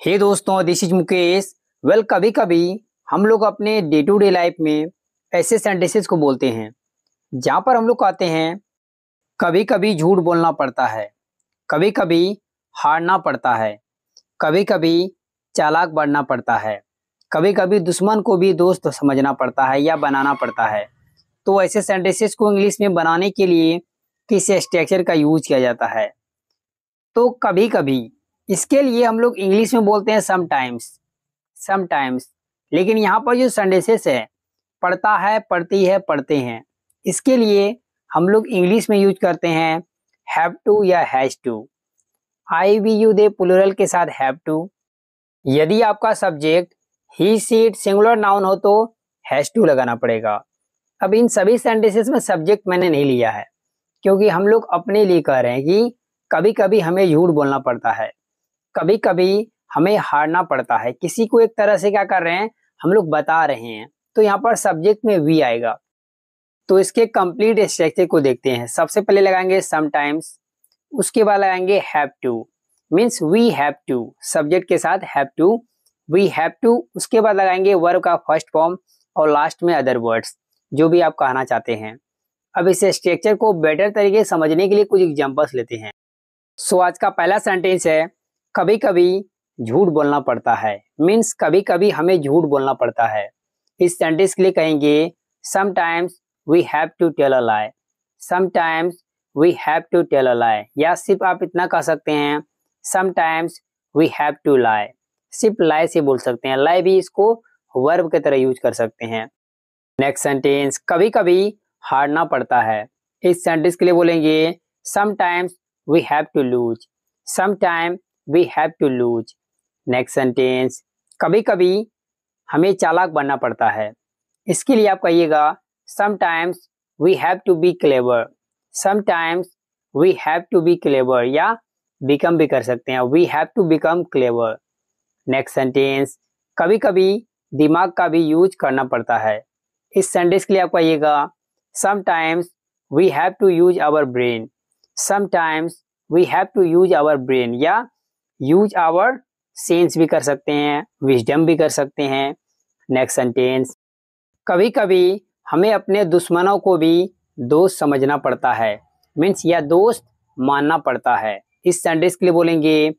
हे दोस्तों, this is Mukesh. कभी कभी हम लोग अपने डे टू डे लाइफ में ऐसे सेंटेंसेस को बोलते हैं जहाँ पर हम लोग कहते हैं कभी कभी झूठ बोलना पड़ता है, कभी कभी हारना पड़ता है, कभी कभी चालाक बनना पड़ता है, कभी कभी दुश्मन को भी दोस्त समझना पड़ता है या बनाना पड़ता है। तो ऐसे सेंटेंसेस को इंग्लिश में बनाने के लिए किस स्ट्रक्चर का यूज किया जाता है? तो कभी कभी इसके लिए हम लोग इंग्लिश में बोलते हैं समटाइम्स। लेकिन यहाँ पर जो सेंटेंसेस है पढ़ता है, पढ़ती है, पढ़ते हैं, इसके लिए हम लोग इंग्लिश में यूज करते हैं हैव टू या has to. I we you they plural के साथ हैव टू। यदि आपका subject he she it singular noun हो तो हैज टू लगाना पड़ेगा। अब इन सभी सेंटेंसेस में सब्जेक्ट मैंने नहीं लिया है क्योंकि हम लोग अपने लिए कह रहे हैं कि कभी कभी हमें झूठ बोलना पड़ता है, कभी कभी हमें हारना पड़ता है, किसी को एक तरह से क्या कर रहे हैं हम लोग बता रहे हैं, तो यहाँ पर सब्जेक्ट में वी आएगा। तो इसके कंप्लीट स्ट्रक्चर को देखते हैं। सबसे पहले लगाएंगे समटाइम्स, उसके बाद लगाएंगे have to, means we have to, subject के साथ have to, we have to. उसके बाद लगाएंगे वर्ब का फर्स्ट फॉर्म और लास्ट में अदर वर्ड्स जो भी आप कहना चाहते हैं। अब इस स्ट्रक्चर को बेटर तरीके से समझने के लिए कुछ एग्जांपल्स लेते हैं। सो आज का पहला सेंटेंस है कभी कभी झूठ बोलना पड़ता है, मीन्स कभी कभी हमें झूठ बोलना पड़ता है। इस सेंटेंस के लिए कहेंगे sometimes we have to tell a lie, sometimes we have to tell a lie, या सिर्फ आप इतना कह सकते हैं sometimes we have to lie. सिर्फ लाई से बोल सकते हैं, लाई भी इसको वर्ब की तरह यूज कर सकते हैं। नेक्स्ट सेंटेंस कभी कभी हारना पड़ता है। इस सेंटेंस के लिए बोलेंगे sometimes we have to lose, sometime we have to lose. Next sentence कभी कभी हमें चालाक बनना पड़ता है। इसके लिए आप कहिएगा sometimes we have to be clever, sometimes we have to be clever, या बिकम भी कर सकते हैं, we have to become clever. Next sentence कभी कभी दिमाग का भी यूज करना पड़ता है। इस सेंटेंस के लिए आप कहिएगा sometimes we have to use our brain, sometimes we have to use our brain, या यूज आवर सेंस भी कर सकते हैं, विजडम भी कर सकते हैं। नेक्स्ट सेंटेंस कभी कभी हमें अपने दुश्मनों को भी दोस्त समझना पड़ता है, मीन्स या दोस्त मानना पड़ता है। इस सेंटेंस के लिए बोलेंगे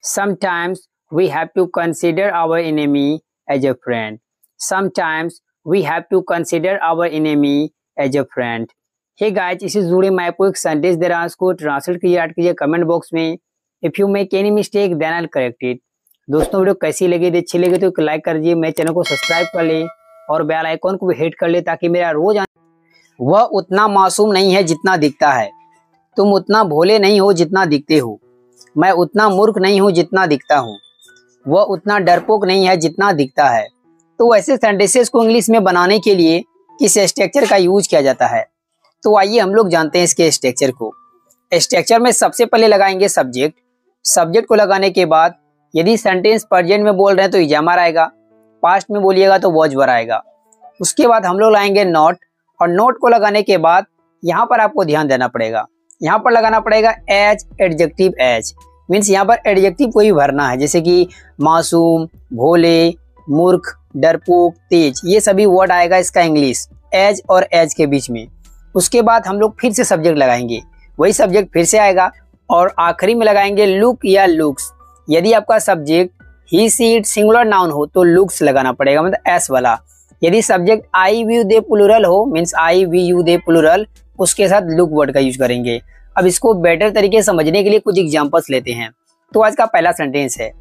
sometimes we have to consider our enemy as a friend, sometimes we have to consider our enemy as a friend. Hey guys, इससे जुड़े मैं आपको एक सेंटेंस दे रहा हूं, उसको ट्रांसलेट कीजिए, ऐड कीजिए कमेंट बॉक्स में। If you make any mistake then I will correct it. दोस्तों, वीडियो कैसी लगी? यदि अच्छी लगी तो लाइक कर दीजिए, मेरे चैनल को सब्सक्राइब कर ले और बेल आइकॉन को भी हिट कर ले ताकि मेरा रोज वह उतना मासूम नहीं है जितना दिखता है, तुम उतना भोले नहीं हो जितना दिखते हो, मैं उतना मूर्ख नहीं हूँ जितना दिखता हूँ, वह उतना डरपोक नहीं है जितना दिखता है। तो ऐसे सेंटेंसेस को इंग्लिश में बनाने के लिए किस स्ट्रक्चर का यूज किया जाता है? तो आइए हम लोग जानते हैं इसके स्ट्रक्चर को। स्ट्रक्चर में सबसे पहले लगाएंगे सब्जेक्ट, सब्जेक्ट को लगाने के बाद यदि सेंटेंस प्रेजेंट में बोल रहे हैं तो इज एम आर आएगा, पास्ट में बोलिएगा तो वॉज वर आएगा। उसके बाद हम लोग लाएंगे नॉट, और नॉट को लगाने के बाद यहाँ पर आपको ध्यान देना पड़ेगा, यहाँ पर लगाना पड़ेगा एज, एडजेक्टिव एज, मीन्स यहाँ पर एडजेक्टिव को ही भरना है, जैसे कि मासूम, भोले, मूर्ख, डरपोक, तेज, ये सभी वर्ड आएगा इसका इंग्लिश एज और एज के बीच में। उसके बाद हम लोग फिर से सब्जेक्ट लगाएंगे, वही सब्जेक्ट फिर से आएगा, और आखिरी में लगाएंगे लुक या लुक्स। यदि आपका subject he she it singular noun हो तो लुक्स लगाना पड़ेगा, मतलब एस वाला। यदि subject I we you they plural हो, means I we you they plural, उसके साथ लुक वर्ड का यूज करेंगे। अब इसको बेटर तरीके से समझने के लिए कुछ एग्जांपल्स लेते हैं। तो आज का पहला सेंटेंस है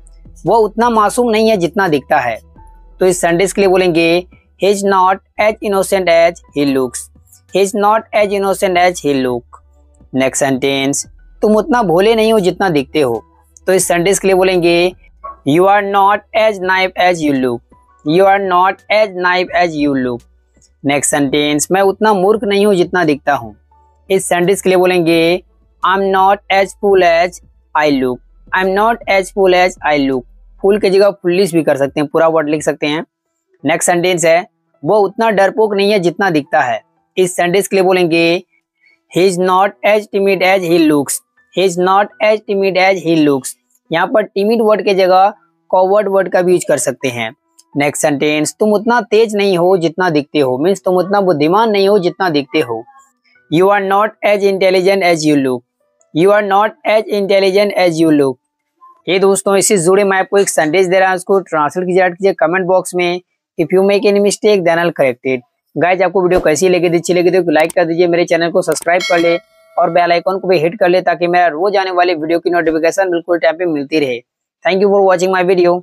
वो उतना मासूम नहीं है जितना दिखता है। तो इस सेंटेंस के लिए बोलेंगे he is not as innocent as he looks, he is not as innocent as he look. Next sentence तुम उतना भोले नहीं हो जितना दिखते हो। तो इस सेंटेंस के लिए बोलेंगे you are not as naive as you look, you are not as naive as you look. Next sentence मैं उतना मूर्ख नहीं हूं जितना दिखता हूं। इस सेंटेंस के लिए बोलेंगे I am not as fool as I look, I am not as fool as I look. Fool की जगह फुलिश भी कर सकते हैं, पूरा वर्ड लिख सकते हैं। नेक्स्ट सेंटेंस है वो उतना डरपोक नहीं है जितना दिखता है। इस सेंटेंस के लिए बोलेंगे he is not as timid as he looks, he is not as timid as he looks. यहाँ पर टिमिड वर्ड की जगह कॉवर्ड वर्ड का भी यूज कर सकते हैं। नेक्स्ट सेंटेंस, तुम उतना तेज नहीं हो जितना दिखते हो, मीन्स तुम उतना बुद्धिमान नहीं हो जितना दिखते हो। You are not as intelligent as you look, you are not as intelligent as you look. ये दोस्तों इससे जुड़े मैं आपको एक सेंटेंस दे रहा हूं, उसको ट्रांसलेट कीजिए कमेंट बॉक्स में। If you make any mistake then I will correct it. Guys आपको वीडियो कैसी लगी, अच्छी लगी तो लाइक कर दीजिए, मेरे चैनल को सब्सक्राइब कर ले और बेल आइकन को भी हिट कर ले ताकि मेरा रोज आने वाले वीडियो की नोटिफिकेशन बिल्कुल टाइम पे मिलती रहे। Thank you for watching my video.